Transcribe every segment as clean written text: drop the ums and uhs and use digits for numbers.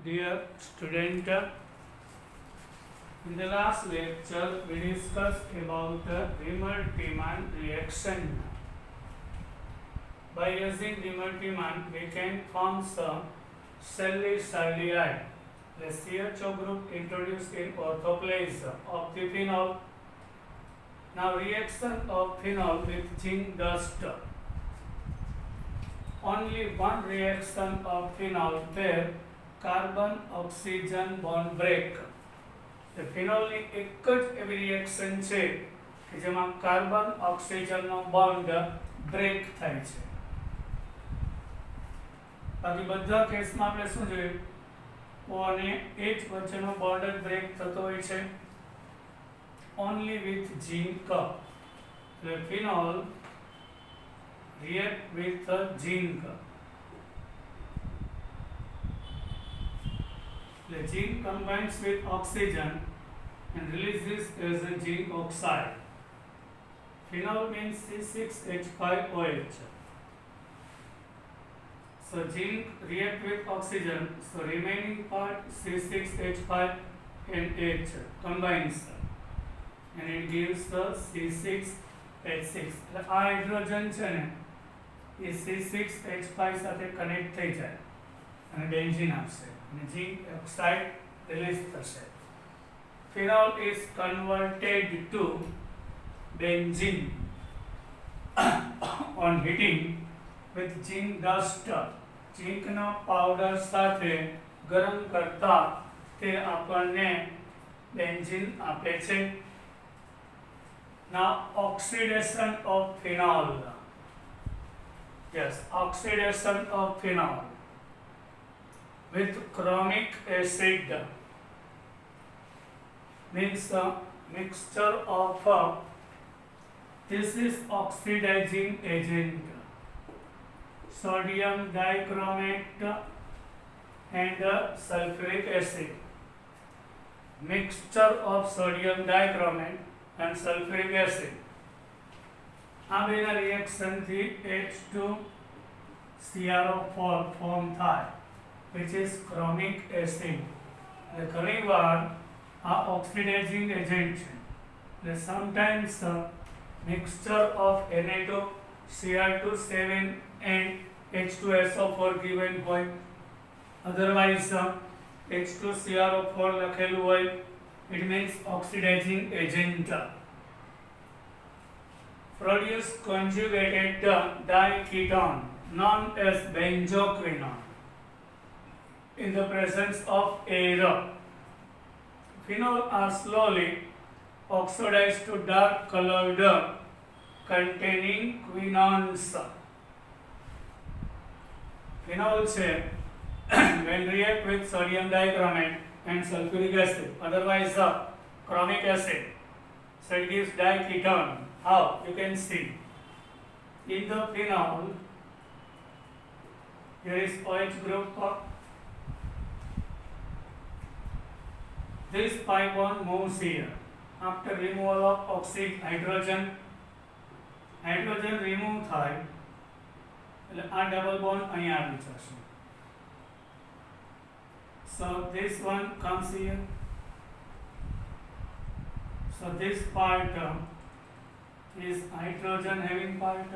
Dear student, in the last lecture we discussed about the Riemann-Tiemann reaction. By using Riemann-Tiemann we can form some salicylides. The CHO group introduced in orthoplace of the phenol. Now reaction of phenol with zinc dust. Only one reaction of phenol where carbon oxygen bond break. તો ફિનોલની એક જ એવી reaction છે કે જેમાં carbon ઓક્સિજનનો bond break થાય છે. બાકી બધા કેસમાં આપણે શું જોયું? O અને H વચ્ચેનો બોન્ડ જ બ્રેક થતો હોય છે. Only with zinc. એટલે phenol react with zinc. The zinc combines with oxygen and releases as a zinc oxide. Phenol means C6H5OH. So zinc react with oxygen, so remaining part C6H5 and H combines and it gives the C6H6. The hydrogen છે ને એ C6H5 સાથે connect થઈ જાય અને benzene આપશે અને zinc oxide release થશે. Phenol is converted to benzene on heating with zinc dust. ઝીંકના પાવડર સાથે ગરમ કરતા તે આપણને બેન્ઝીન આપે છે. Now oxidation of phenol. Yes, oxidation of phenol with chromic acid means a mixture of this is oxidizing agent, sodium dichromate and sulfuric acid. Mixture of sodium dichromate and sulfuric acid. આ બેના reaction થી H2CrO4 form થાય, which is chromic acid. એટલે ઘણીવાર આ oxidising agent છે. એટલે sometimes mixture of Na2Cr27 and H2SO4 given હોય, otherwise H2CrO4 લખેલું હોય. It means oxidizing agent. Produce conjugated diketone known as benzoquinone in the presence of air. Phenol are slowly oxidized to dark colored containing quinones. Phenol છે when react with sodium dichromate and sulfuric acid, otherwise chromic acid, so it gives diketone. How? You can see in the phenol here is OH group. This pi bond moves here after removal of hydrogen remove થાય એટલે આ double bond અહીંયા આવી જશે. So this one comes here. So this part is hydrogen having part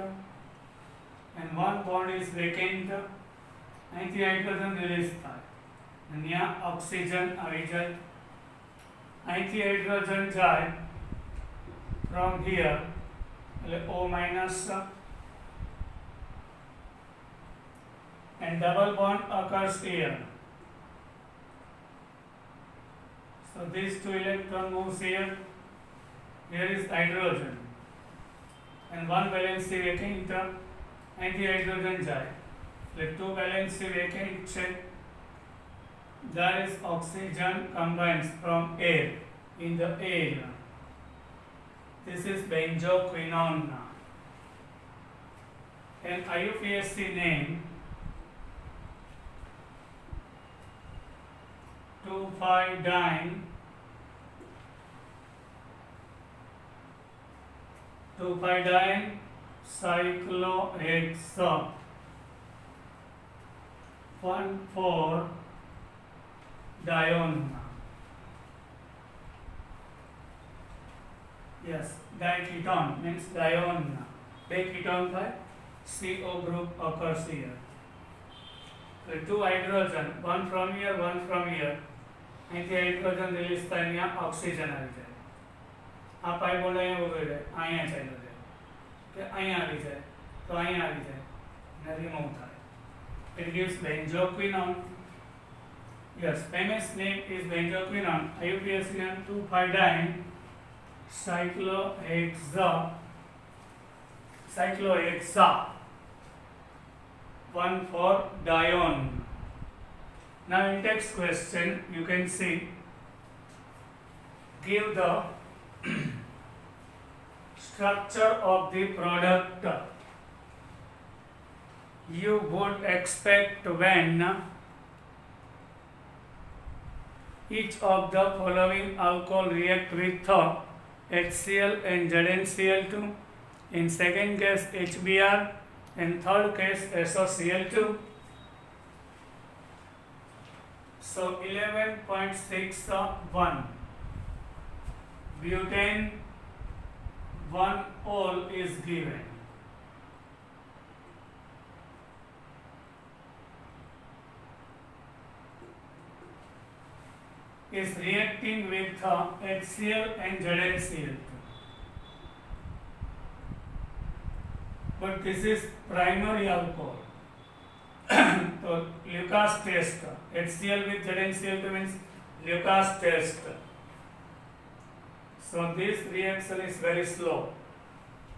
and one bond is vacant. અહીંથી hydrogen release થાય અને ત્યાં ઓક્સિજન આવી જાય. અહીંથી હાઇડ્રોજન જાય from here એટલે O minus and double bond occurs here. So these two electron moves here. Here is hydrogen and one valency vacant. અહીંથી હાઇડ્રોજન જાય એટલે two valency vacant છે. There is oxygen combines from air in the air. This is benzoquinone. And IUPAC name 2,5-diene 2,5-diene cyclohexane 1,4 dione. Yes, diketone means dione. બે ketone થાય, CO group occurs here. Two hydrogen, one from here, one from here. અહીંથી hydrogen release થાય, અહીંયા oxygen આવી જાય. આ pipe bond અહીંયા ઉભો રહે, અહીંયા ચાલ્યો જાય કે અહીંયા આવી જાય, તો અહીંયા આવી જાય અને રિમૂવ થાય. It gives benzoquinone. Yes, famous name is benzoquinone. IUPAC 2,5-diene cyclohexa 1,4-dione. Now in text question you can see, give the structure of the product you would expect when each of the following alcohol react with HCl and ZnCl2, in second case HBr, and third case SOCl2. So 11.61 butane 1-ol is given. Is reacting with HCl and ZnCl2. But this is primary alcohol. So Lucas test, HCl with ZnCl2 means Lucas test. So this reaction is very slow,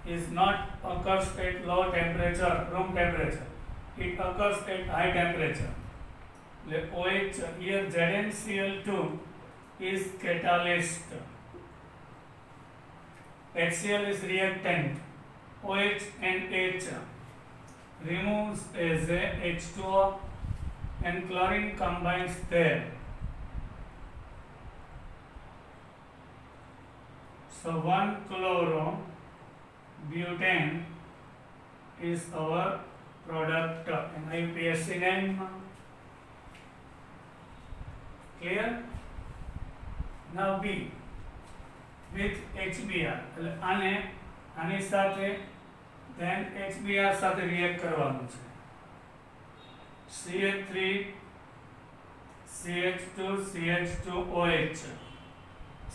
is not occurs at low temperature, room temperature. It occurs at high temperature. The OH here ZnCl2 is catalyst. HCl is reactant. OH and H removes as a H2O and chlorine combines there. So 1-chlorobutane is our product and IUPAC name. Clear? Now B with HBr. આની સાથે then HBr સાથે react કરવાનું છે. CH3 CH2 CH2OH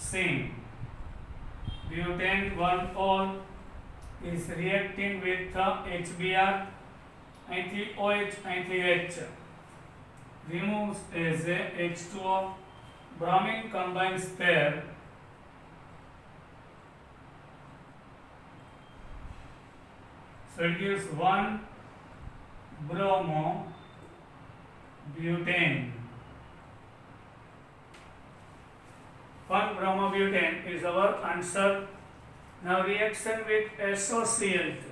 same. Butane 1-ol is reacting with HBr. અહીંથી OH અહીંથી H removes as a H2O. Bromine combines there. So it gives 1-bromobutane. 1-bromobutane is our answer. Now reaction with SOCl2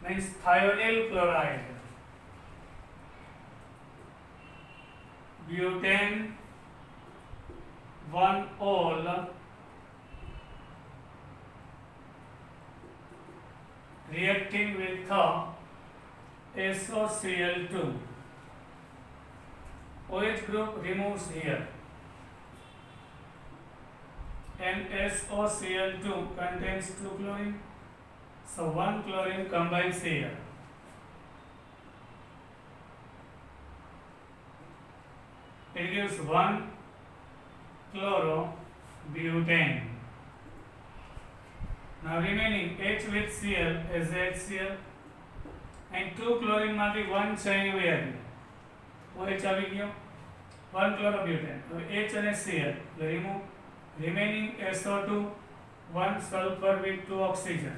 means thionyl chloride. Butane 1-ol reacting with SOCl2. OH group removes here and SOCl2 contains 2 chlorine. So 1 chlorine combines here. It gives 1-chlorobutane. Now remaining H with Cl is HCl and 2 chlorine માંથી 1 છે એવી આવી. OH આવી ગયો, 1-chlorobutane. હવે H અને Cl remove. Remaining SO2, 1 sulfur with 2 oxygen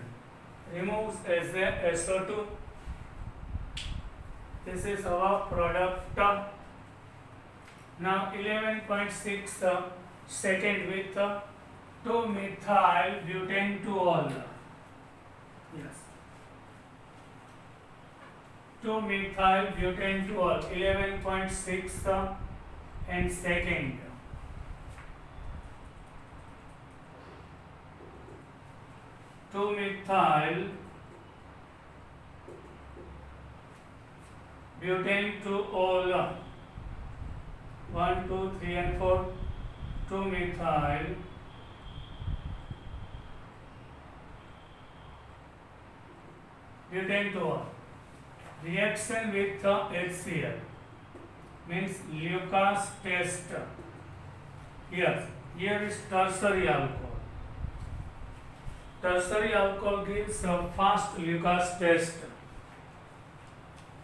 removes as a SO2. This is our product. Now 11.6 second with 2-methyl butane 2-ol. Yes. 2-methyl butane 2-ol. 11.6 and second. 2-methyl butane 2-ol 1, 2, 3 and 4, 2-methyl butane to all. Reaction with HCl means Lucas test. Here is tertiary alcohol. Tertiary alcohol gives a fast Lucas test.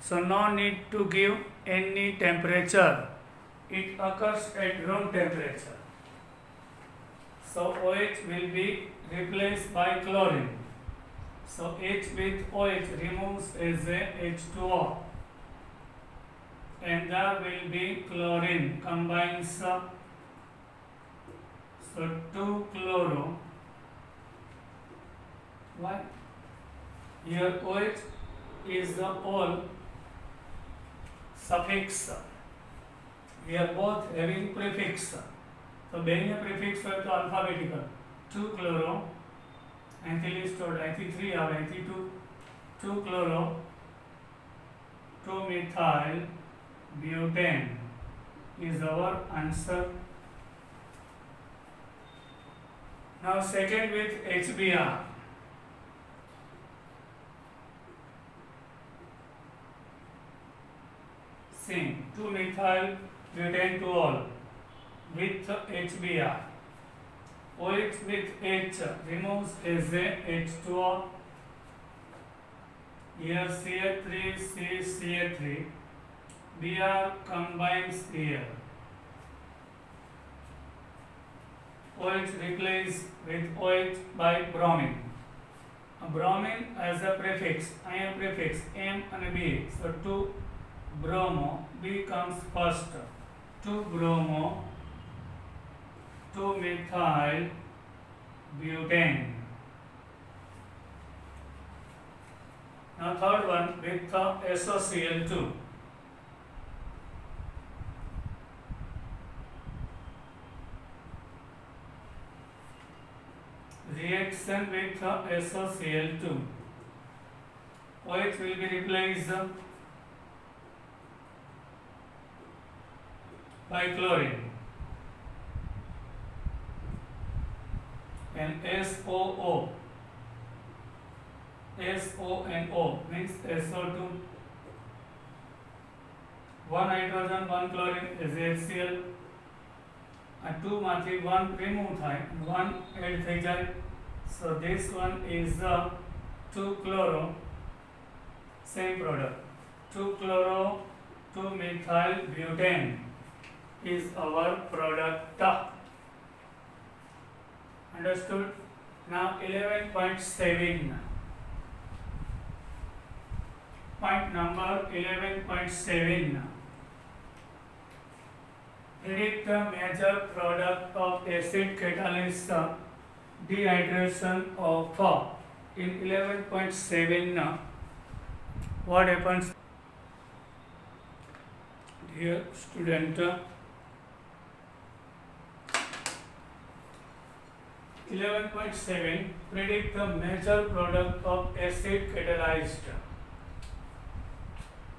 So no need to give any temperature. It occurs at room temperature. So OH will be replaced by chlorine. So H with OH removes as a H2O. And there will be chlorine combines. So 2-chloro. Why? Here OH is the all suffix. Here both having prefix. So બેને prefix હોય તો alphabetical. 2-chloro. અહીંથી list order. અહીંથી 3 આવે. અહીંથી 2-chloro. 2-methyl butane is our answer. Now second with HBr. Same 2-methyl butane to all with HBr. OH with H removes as a H2O. Here CH3 Br combines here. OH replaced with OH by bromine. Bromine as a prefix. I am prefix M and B. So 2-bromo. B comes first. 2-bromo. 2-methyl butane. Now third one with SOCl2. Reaction with SOCl2. OH will be replaced by chlorine. And SOO. SONO means SO2. 1 hydrogen, 1 chlorine is HCl. And 2 માંથી 1 remove થાય and 1 add થઈ જાય. So this one is 2-chloro. Same product. 2-chloro 2-methyl butane is our product. Understood? Now 11.7. Point number 11.7. Predict the major product of acid catalysis dehydration of in 11.7. What happens? Dear student, 11.7 predict the major product of acid catalyzed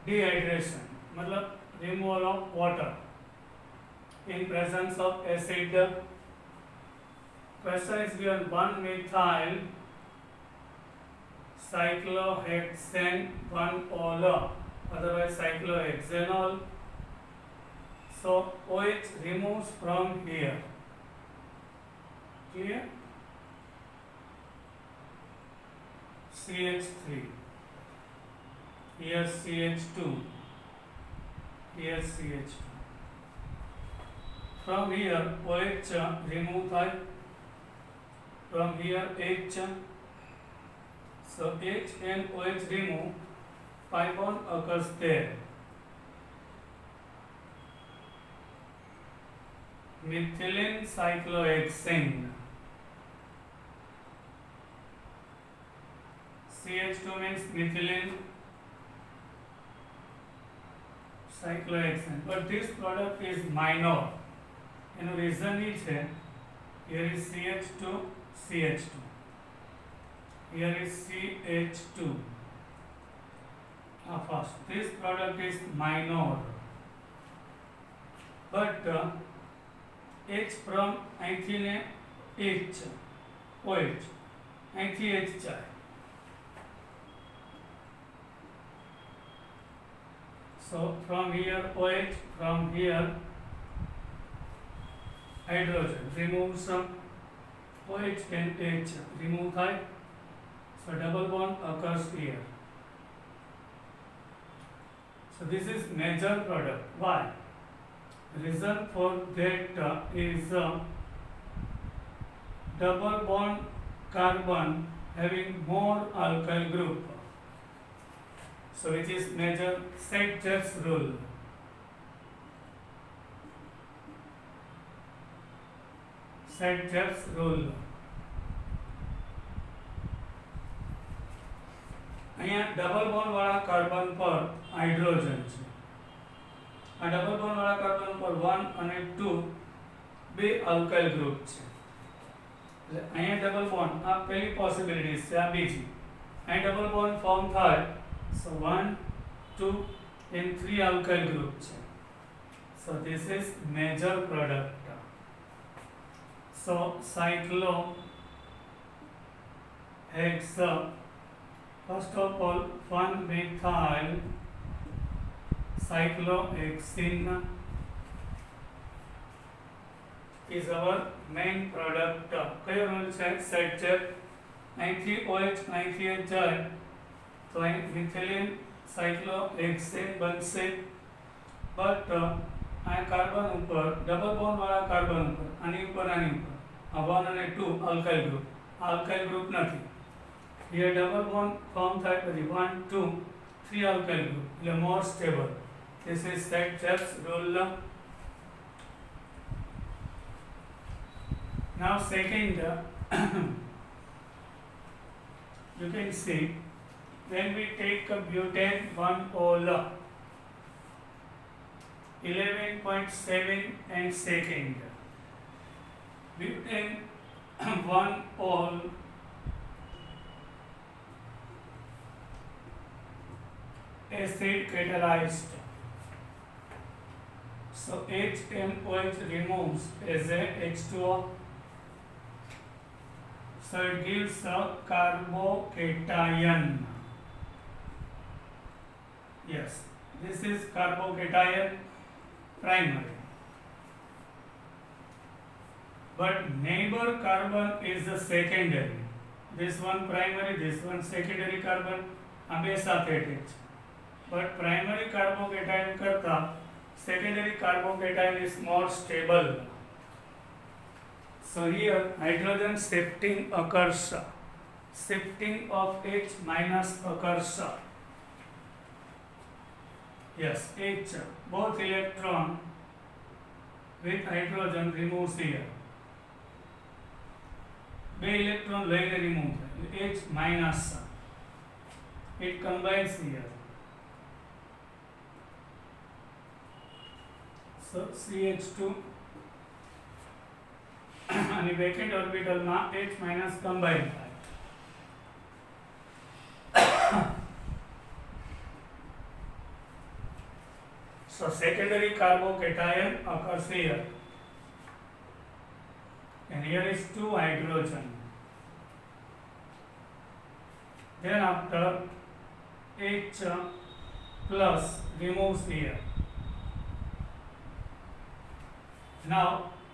dehydration मतलब removal of water in presence of acid. Question is given 1-methyl cyclohexane 1-ol, otherwise cyclohexanol. So OH removes from here. Clear? CH3. Here CH2. Here CH2. From here OH remove થાય. From here H. So H and OH remove. Pi bond occurs there. Methylene cyclohexane. CH2 means methylene cyclohexane. But this product is minor. And the reason is here is CH2, CH2. Here is CH2. First, this product is minor. but H from અહીંથી ને H OH અહીંથી H જાય. So from here OH, from here hydrogen, remove some OH and H, remove થાય. So double bond occurs here. So this is major product. Why? Reason for that is double bond carbon having more alkyl group. So which is major Saint-Jeff's rule. Saint-Jeff's rule. અહીંયા double bond વાળા carbon પર hydrogen છે. આ double bond વાળા carbon પર 1 અને 2 બે અલ્કાઇલ group છે. એટલે અહીંયા ડબલ બોન્ડ આ પહેલી પોસિબિલિટી છે, આ બીજી. અહીં ડબલ બોન્ડ ફોર્મ થાય. So 1, 2 and 3 alkyl groups. So this is major product. So cyclohexane, first of all 1-methyl cyclohexane is our main product. કયો રોલ છે? સેટ. અહીંથી OH અહીંથી H જાય तो मिथेलिन cyclohexane Banse. But uh carbon ऊपर double bond वाला carbon ऊपर आनी ऊपर आ 1 અને 2 अल्काइल ग्रुप नहीं. ये डबल बॉन्ड फॉर्म થાય પછી 1, 2, 3 अल्काइल ग्रुप એટલે more stable. This is Saint-Jeff's rule. Now second you can see when we take a butane 1-ol 11.7 and second butane 1-ol acid catalyzed. So HMOH removes as a H2O. So it gives a carbocation. Yes, this is carbocation primary. But neighbor carbon is the secondary. This one primary, this one secondary carbon. Abe સાથે attached. But primary carbocation karta secondary carbocation is more stable. So here hydrogen shifting occurs. Shifting of H minus occurs. Yes, H, both electron with hydrogen removes here. બે electron લઈને remove થાય. H minus, it combines here. So CH2 અને vacant orbital માં H minus combine થાય. So secondary carbocation occurs here, and here is 2 hydrogen. Then after H plus removes here. Now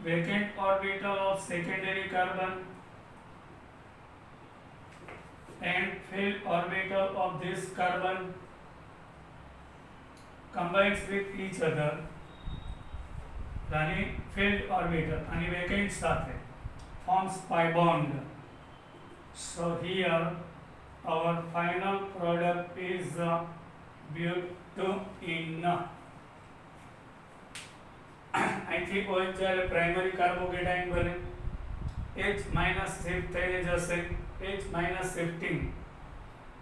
vacant orbital of secondary carbon and filled orbital of this carbon combines with each other. Running filled orbital and vacant સાથે forms pi bond. So here our final product is butene. અહીંથી OH જ્યારે primary કાર્બોકેટાઇન બને, H minus shift થઈને જશે, H minus shifting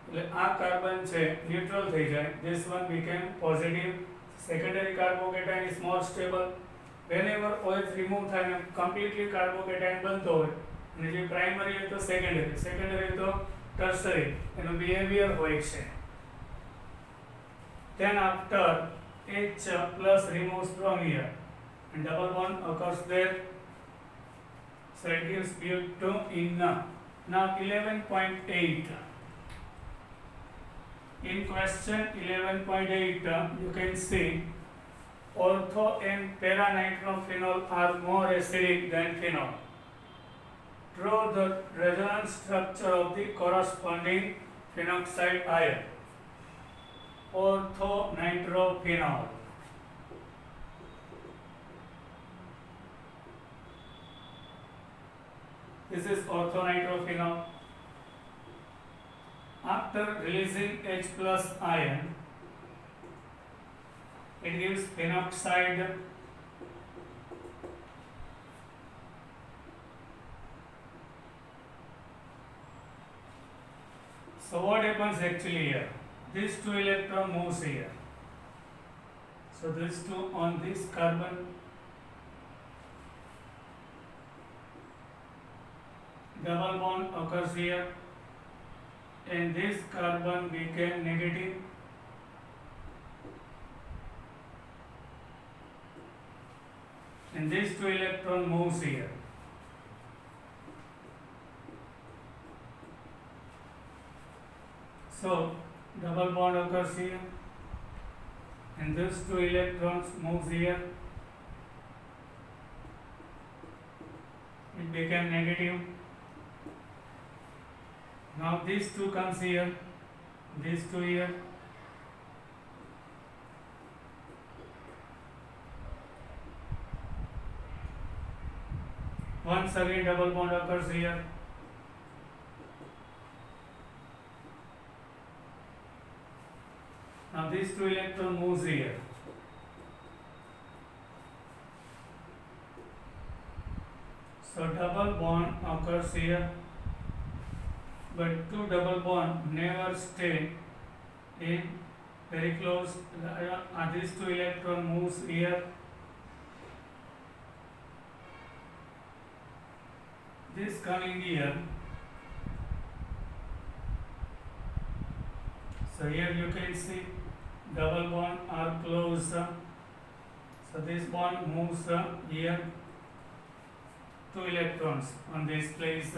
એટલે આ carbon છે neutral થઈ જાય. This one became positive. Secondary carbocation is more stable. Whenever OH remove થાય ને completely carbocation બનતો હોય અને જે પ્રાઇમરી હોય તો સેકન્ડરી તો ટર્સરી, એનું બિહેવિયર હોય છે. Then after H plus removes from here, and double bond occurs there, so it gives butene in now 11.8. In question 11.8 you can see ortho and para-nitrophenol are more acidic than phenol. Draw the resonance structure of the corresponding phenoxide ion. Ortho-nitrophenol. This is ortho-nitrophenol. After releasing H plus ion, it gives phenoxide. So what happens actually here? This 2 electron moves here. So this 2 on this carbon, double bond occurs here, and this carbon became negative, and this 2 electron moves here. So double bond occurs here, and these 2 electrons moves here. It became negative. Now these 2 comes here, these 2 here. Once again double bond occurs here. Now these 2 electron moves here. So double bond occurs here, but 2 double bond never stay in very close. These 2 electron moves here. This coming here. So here you can see double bond are close. So this bond moves here. 2 electrons on this place.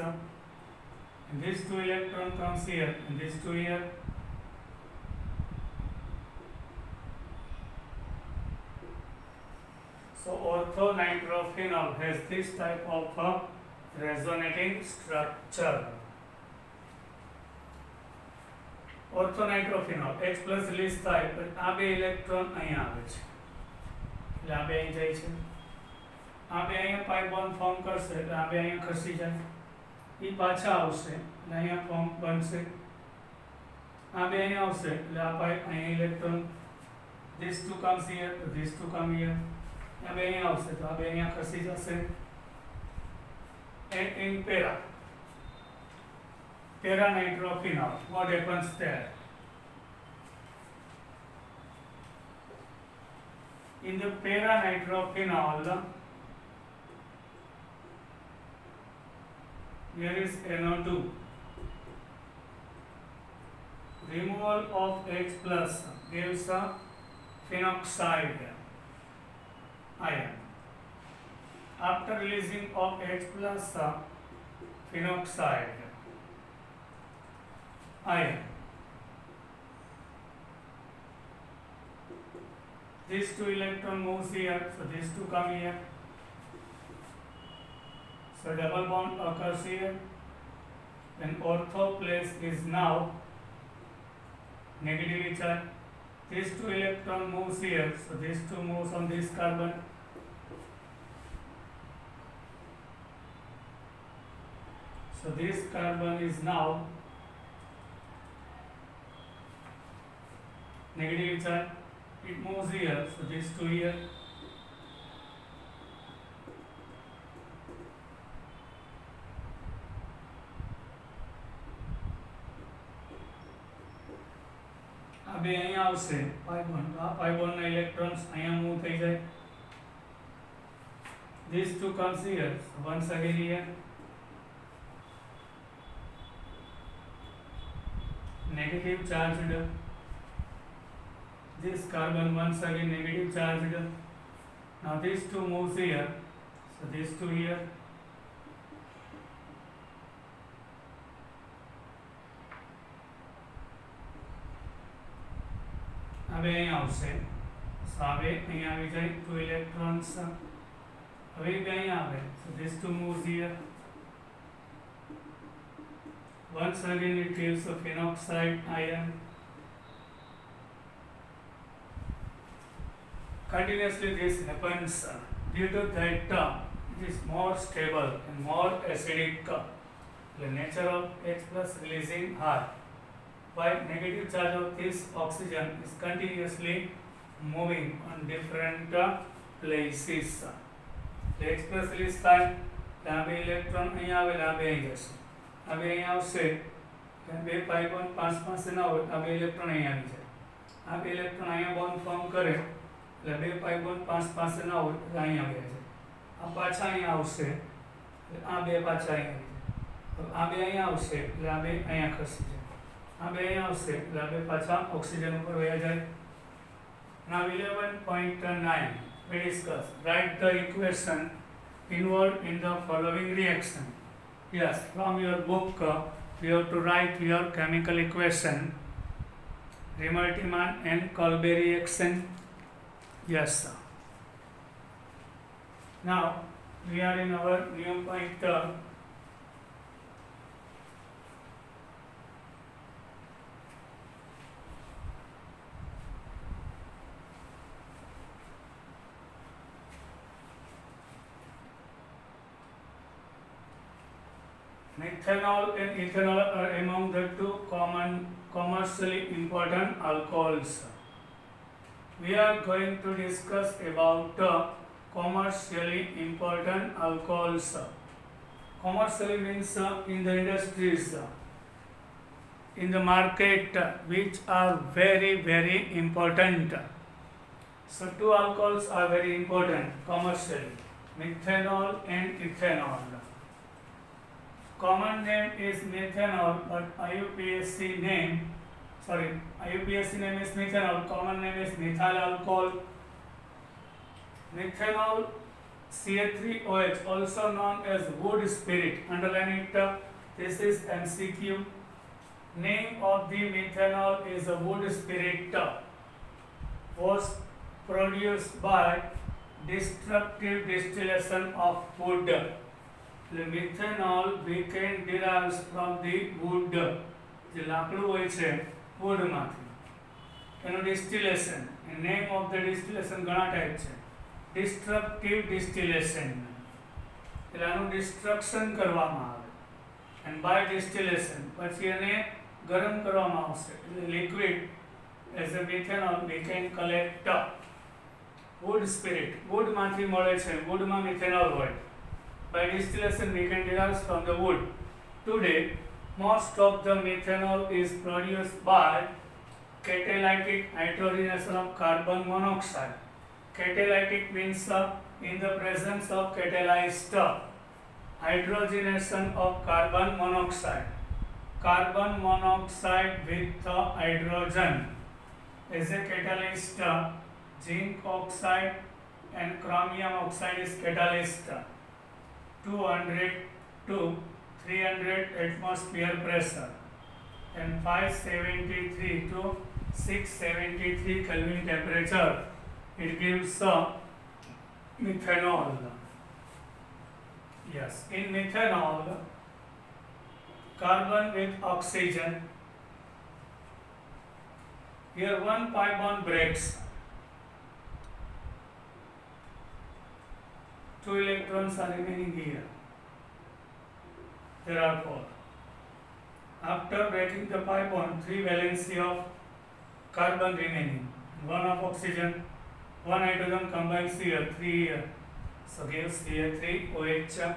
And this 2 electron comes here, and this 2 here. So ortho-nitrophenol has this type of resonating structure. Ortho-nitrophenol H plus release થાય પણ આ બે electron અહીંયા આવે છે, એટલે આ બે અહીં જાય છે. આ બે અહીંયા પાઈ બોન્ડ ફોર્મ કરશે, એટલે આ બે અહીંયા ખસી જાય. એ પાછા આવશે, એટલે અહીંયા ફોર્મ બનશે. આ બે અહીંયા આવશે, એટલે આ પાઈ અહીંયા electron. These 2 comes here, these 2 come here. આ બે અહીંયા આવશે, તો આ બે અહીંયા ખસી જશે. And in para-nitrophenol, what happens there? In the para-nitrophenol, here is NO2. Removal of H plus gives a phenoxide ion. After releasing of H plus phenoxide ion, these 2 electron moves here, so these 2 come here. So double bond occurs here, and ortho place is now negatively charged. These 2 electron moves here, so these 2 moves on this carbon. So this carbon is now negatively charged. It moves here, so these 2 here. આ બે અહીંયા આવશે પાઈ bond. આ પાઈ બોન્ડના electrons અહીંયા move થઈ જાય. These 2 comes here, so once again here. Negative charged. This carbon once again negative charged. Now these two moves here, so these two here. હવે અહીં આવશે, so હવે અહીં આવી જાય 2 electrons. હવે બે અહીં આવે, so these two moves here. Once again it gives a phenoxide ion. Continuously this happens due to that it is more stable and more acidic. The nature of H plus releasing high. While negative charge of this oxygen is continuously moving on different places. The H plus release થાય ત્યાં બે electron અહીં આવે આ બે અહીં જશે. આ બે અહીં આવશે બે પાઈ બોન્ડ પાસે ના હોય આ બે ઇલેક્ટ્રોન અહીં આવી જાય. આ બે ઇલેક્ટ્રોન અહીંયા બોન્ડ ફોર્મ કરે એટલે બે પાઈ બોન્ડ પાસે ના હોય એટલે અહીં આવી જાય. આ પાછા અહીં આવશે એટલે આ બે પાછા અહીં આવી જાય. આ બે અહીં આવશે એટલે આ બે અહીંયા ખસી જાય. આ બે અહીં આવશે એટલે આ બે પાછા ઓક્સિજન ઉપર વયા જાય. Now 11.9 we discuss. Write the equation involved in the following reaction. Yes, from your book you have to write your chemical equation. Remer-Tiemann and Kolbe reaction. Yes, sir. Now we are in our new point. Methanol and ethanol are among the two common commercially important alcohols. We are going to discuss about commercially important alcohols. Commercially means in the industries, in the market, which are very, very important. So two alcohols are very important commercially, methanol and ethanol. Common name is methanol, but IUPAC name is methanol. Common name is methyl alcohol. Methanol CH3OH, also known as wood spirit. Underline it. This is MCQ. Name of the methanol is a wood spirit. Was produced by destructive distillation of wood. The methanol became derives from the wood. જે લાકડું હોય છે woodમાંથી એનું distillation. The name of the distillation ઘણા type છે. Destructive distillation એટલે આનું destruction કરવામાં આવે and by distillation પછી એને ગરમ કરવામાં આવશે એટલે liquid as a methanol we can collect wood spirit. wood માંથી મળે છે, wood માં methanol હોય. By distillation we can derive from the wood. Today most of the methanol is produced by catalytic hydrogenation of carbon monoxide. Catalytic means in the presence of catalyzed hydrogenation of carbon monoxide. Carbon monoxide with hydrogen is a catalyst. Zinc oxide and chromium oxide is catalyst. 200 to 300 atmosphere pressure and 573 to 673 Kelvin temperature. It gives methanol. Yes, in methanol, carbon with oxygen. Here one pi bond breaks. 2 electrons are remaining here. There are 4. After breaking the pi bond, 3 valency of carbon remaining, 1 of oxygen, 1 hydrogen combines here, 3 here. So gives here 3OH.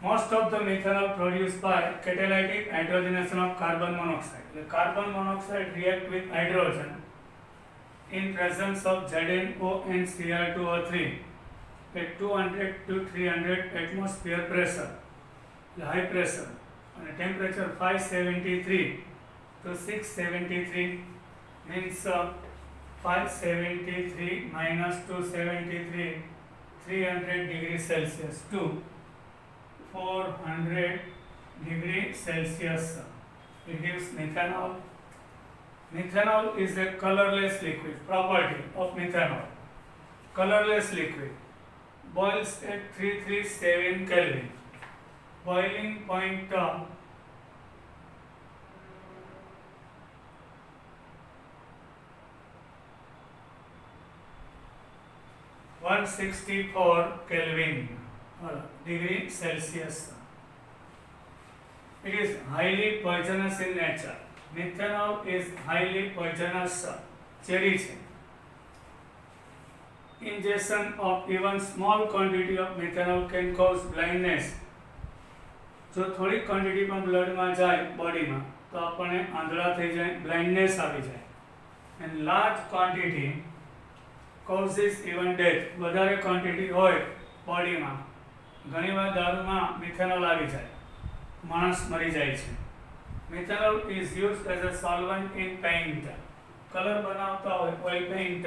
Most of the methanol produced by catalytic hydrogenation of carbon monoxide. The carbon monoxide react with hydrogen in presence of ZnO and Cr2O3 at 200 to 300 atmosphere pressure, high pressure, and temperature 573 to 673 means 573 minus 273, 300 degrees Celsius to 400 degrees Celsius. It gives methanol. Methanol is a colorless liquid. Property of methanol: colorless liquid. Boils at 337 Kelvin. Boiling point 164 Kelvin degree Celsius. It is highly poisonous in nature. Methanol is highly poisonous. ઝેરી છે. Ingestion of even small quantity of methanol can cause blindness. જો થોડી quantity પણ બ્લડમાં જાય બોડીમાં તો આપણને આંધળા થઈ જાય, બ્લાઇન્ડનેસ આવી જાય. And large quantity causes even death. વધારે ક્વોન્ટિટી હોય બોડીમાં, ઘણીવાર દારૂમાં મિથેનોલ આવી જાય, માણસ મરી જાય છે. Methanol is used as a solvent in paint. Colour બનાવતા હોય ઓઇલ પેઇન્ટ,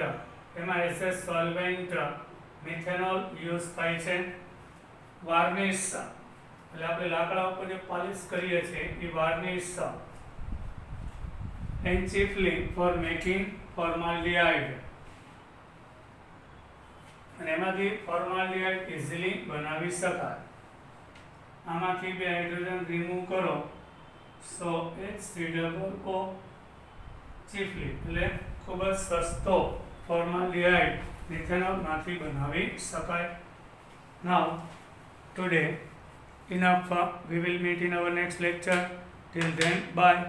એમાં as a solvent methanol use થાય છે. વાર્નિશ, એટલે આપણે લાકડા ઉપર જે પોલિશ કરીએ છીએ એ varnish. And chiefly for making formaldehyde, અને એમાંથી ફોર્માલ્ડિહાઇડ ઇઝીલી બનાવી શકાય. આમાંથી બે હાઇડ્રોજન રિમૂવ કરો સો H3O ચીફલી, એટલે ખૂબ જ સસ્તો ફોર્માલ્ડિહાઇડ મિથેનોલમાંથી બનાવી શકાય. Now today enough. We will meet in our next lecture. Till then, bye.